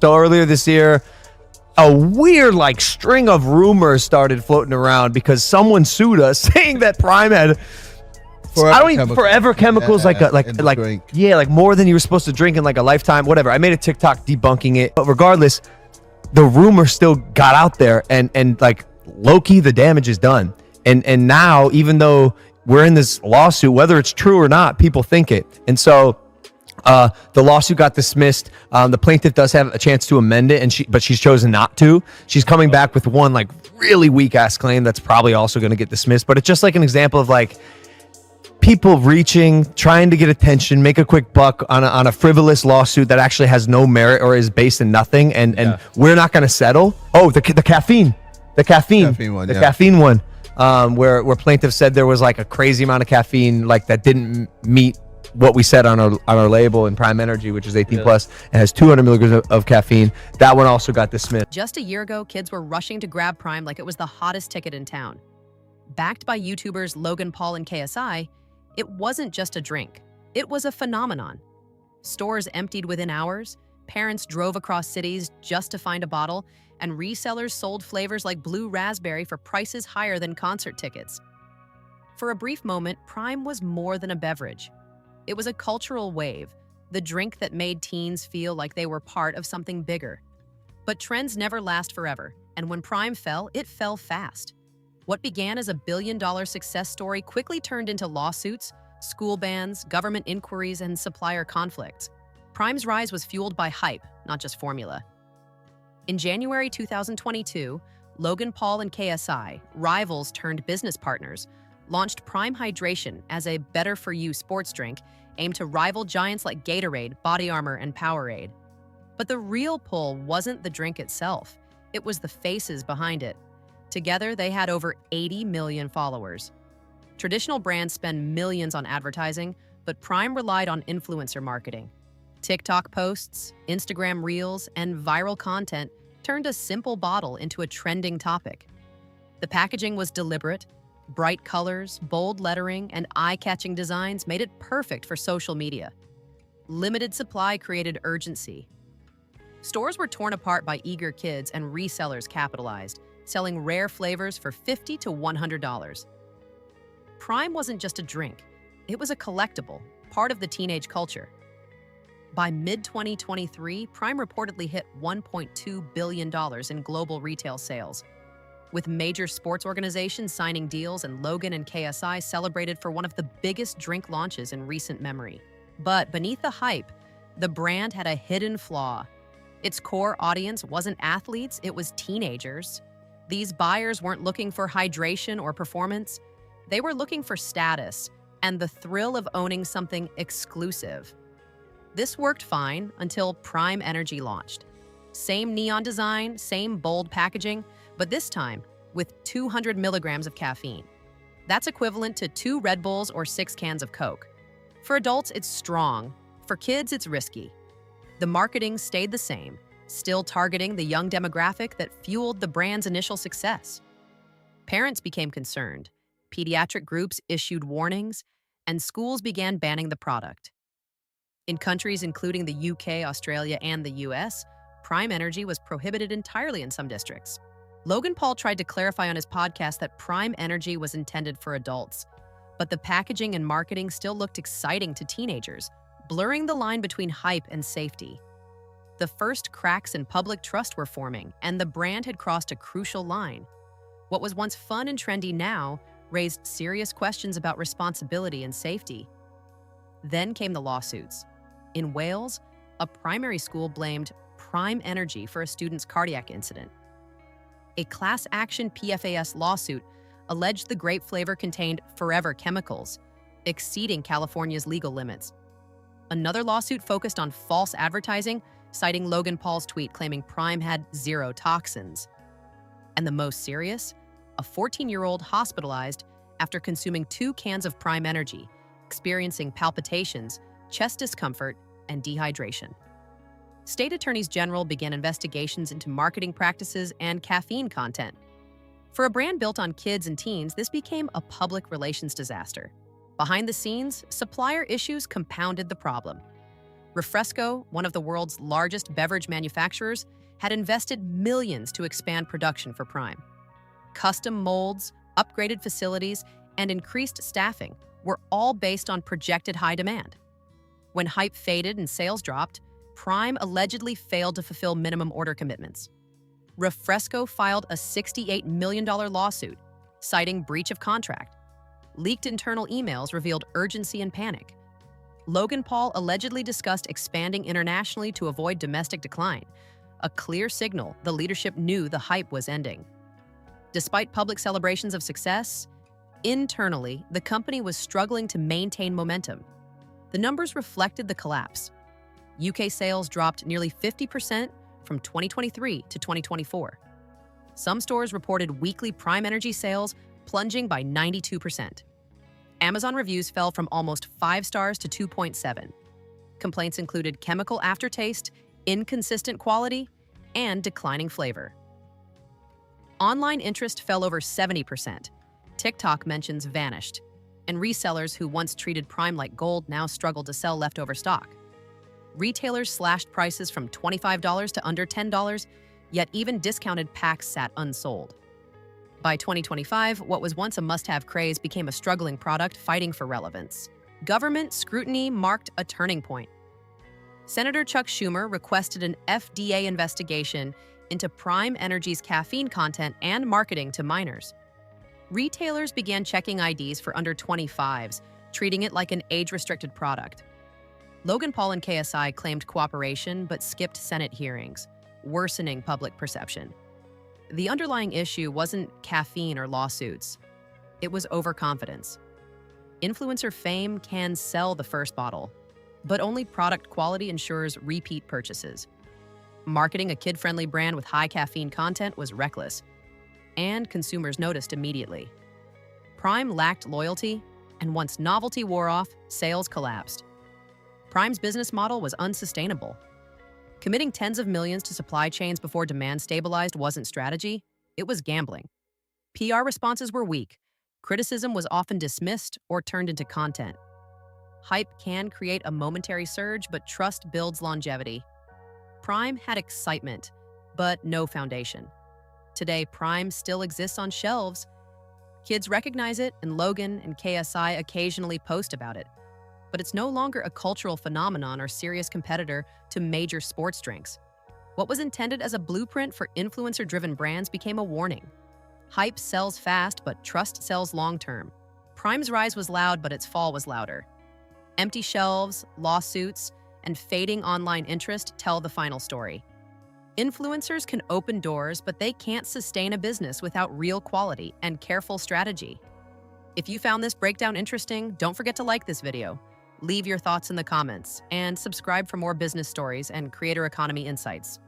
So earlier this year, a weird string of rumors started floating around because someone sued us saying that Prime had forever chemicals like more than you were supposed to drink in like a lifetime, whatever. I made a TikTok debunking it, but regardless, the rumor still got out there, and like low-key the damage is done. And now, even though we're in this lawsuit, whether it's true or not, people think it. And so the lawsuit got dismissed. The plaintiff does have a chance to amend it, but she's chosen not to. She's coming back with one really weak ass claim that's probably also going to get dismissed. But it's just like an example of people trying to get attention, make a quick buck on a frivolous lawsuit that actually has no merit or is based in nothing. And we're not going to settle. Oh, the caffeine one, where plaintiff said there was a crazy amount of caffeine that didn't meet what we said on our label in Prime Energy, which is 18 plus, and has 200 milligrams of caffeine. That one also got dismissed. Just a year ago, kids were rushing to grab Prime like it was the hottest ticket in town. Backed by YouTubers Logan Paul and KSI, it wasn't just a drink. It was a phenomenon. Stores emptied within hours, parents drove across cities just to find a bottle, and resellers sold flavors like blue raspberry for prices higher than concert tickets. For a brief moment, Prime was more than a beverage. It was a cultural wave, the drink that made teens feel like they were part of something bigger. But trends never last forever, and when Prime fell, it fell fast. What began as a billion-dollar success story quickly turned into lawsuits, school bans, government inquiries, and supplier conflicts. Prime's rise was fueled by hype, not just formula. In January 2022, Logan Paul and KSI, rivals turned business partners, launched Prime Hydration as a better-for-you sports drink aimed to rival giants like Gatorade, Body Armor, and Powerade. But the real pull wasn't the drink itself. It was the faces behind it. Together, they had over 80 million followers. Traditional brands spend millions on advertising, but Prime relied on influencer marketing. TikTok posts, Instagram reels, and viral content turned a simple bottle into a trending topic. The packaging was deliberate. Bright colors, bold lettering, and eye-catching designs made it perfect for social media. Limited supply created urgency. Stores were torn apart by eager kids, and resellers capitalized, selling rare flavors for $50 to $100. Prime wasn't just a drink. It was a collectible, part of the teenage culture. By mid-2023, Prime reportedly hit $1.2 billion in global retail sales, with major sports organizations signing deals and Logan and KSI celebrated for one of the biggest drink launches in recent memory. But beneath the hype, the brand had a hidden flaw. Its core audience wasn't athletes, it was teenagers. These buyers weren't looking for hydration or performance. They were looking for status and the thrill of owning something exclusive. This worked fine until Prime Energy launched. Same neon design, same bold packaging, but this time with 200 milligrams of caffeine. That's equivalent to 2 Red Bulls or 6 cans of Coke. For adults, it's strong. For kids, it's risky. The marketing stayed the same, still targeting the young demographic that fueled the brand's initial success. Parents became concerned. Pediatric groups issued warnings, and schools began banning the product. In countries including the UK, Australia, and the US, Prime Energy was prohibited entirely in some districts. Logan Paul tried to clarify on his podcast that Prime Energy was intended for adults, but the packaging and marketing still looked exciting to teenagers, blurring the line between hype and safety. The first cracks in public trust were forming, and the brand had crossed a crucial line. What was once fun and trendy now raised serious questions about responsibility and safety. Then came the lawsuits. In Wales, a primary school blamed Prime Energy for a student's cardiac incident. A class action PFAS lawsuit alleged the grape flavor contained forever chemicals, exceeding California's legal limits. Another lawsuit focused on false advertising, citing Logan Paul's tweet claiming Prime had 0 toxins. And the most serious, a 14-year-old hospitalized after consuming 2 cans of Prime Energy, experiencing palpitations, chest discomfort, and dehydration. State attorneys general began investigations into marketing practices and caffeine content. For a brand built on kids and teens, this became a public relations disaster. Behind the scenes, supplier issues compounded the problem. Refresco, one of the world's largest beverage manufacturers, had invested millions to expand production for Prime. Custom molds, upgraded facilities, and increased staffing were all based on projected high demand. When hype faded and sales dropped, Prime allegedly failed to fulfill minimum order commitments. Refresco filed a $68 million lawsuit, citing breach of contract. Leaked internal emails revealed urgency and panic. Logan Paul allegedly discussed expanding internationally to avoid domestic decline, a clear signal the leadership knew the hype was ending. Despite public celebrations of success, internally, the company was struggling to maintain momentum. The numbers reflected the collapse. UK sales dropped nearly 50% from 2023 to 2024. Some stores reported weekly Prime Energy sales plunging by 92%. Amazon reviews fell from almost 5 stars to 2.7. Complaints included chemical aftertaste, inconsistent quality, and declining flavor. Online interest fell over 70%. TikTok mentions vanished, and resellers who once treated Prime like gold now struggled to sell leftover stock. Retailers slashed prices from $25 to under $10, yet even discounted packs sat unsold. By 2025, what was once a must-have craze became a struggling product fighting for relevance. Government scrutiny marked a turning point. Senator Chuck Schumer requested an FDA investigation into Prime Energy's caffeine content and marketing to minors. Retailers began checking IDs for under 25s, treating it like an age-restricted product. Logan Paul and KSI claimed cooperation but skipped Senate hearings, worsening public perception. The underlying issue wasn't caffeine or lawsuits. It was overconfidence. Influencer fame can sell the first bottle, but only product quality ensures repeat purchases. Marketing a kid-friendly brand with high caffeine content was reckless, and consumers noticed immediately. Prime lacked loyalty, and once novelty wore off, sales collapsed. Prime's business model was unsustainable. Committing tens of millions to supply chains before demand stabilized wasn't strategy, it was gambling. PR responses were weak. Criticism was often dismissed or turned into content. Hype can create a momentary surge, but trust builds longevity. Prime had excitement, but no foundation. Today, Prime still exists on shelves. Kids recognize it, and Logan and KSI occasionally post about it. But it's no longer a cultural phenomenon or serious competitor to major sports drinks. What was intended as a blueprint for influencer-driven brands became a warning. Hype sells fast, but trust sells long-term. Prime's rise was loud, but its fall was louder. Empty shelves, lawsuits, and fading online interest tell the final story. Influencers can open doors, but they can't sustain a business without real quality and careful strategy. If you found this breakdown interesting, don't forget to like this video. Leave your thoughts in the comments, and subscribe for more business stories and creator economy insights.